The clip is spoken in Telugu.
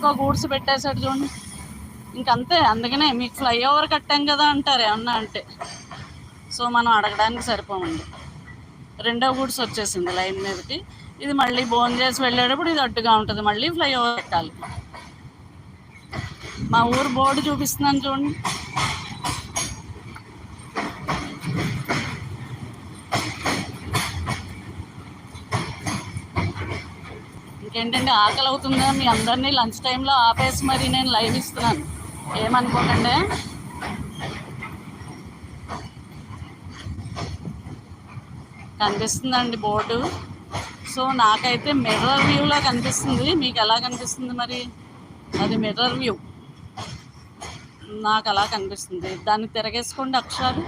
ఇంకో గూడ్స్ పెట్టేశాడు చూడండి. ఇంకంతే. అందుకనే మీకు ఫ్లైఓవర్ కట్టాం కదా అంటారు ఏమన్నా అంటే. సో మనం అడగడానికి సరిపోమండి. రెండో గూడ్స్ వచ్చేసింది లైన్ మీదకి. ఇది మళ్ళీ బోన్ చేసి వెళ్ళేటప్పుడు ఇది అడ్డుగా ఉంటుంది, మళ్ళీ ఫ్లైఓవర్ ఎక్కాలి. మా ఊరు బోర్డు చూపిస్తున్నాను చూడండి. ఇంకేంటంటే ఆకలి అవుతుందా మీ అందరినీ లంచ్ టైంలో ఆపేసి మరి నేను లైవ్ ఇస్తున్నాను, ఏమనుకోకండి. కనిపిస్తుందండి బోర్డు. సో నాకైతే మిర్రర్ వ్యూలా కనిపిస్తుంది, మీకు ఎలా కనిపిస్తుంది మరి? అది మిర్రర్ వ్యూ, నాకు అలా కనిపిస్తుంది. దాన్ని తిరగేసుకోండి అక్షరాలు.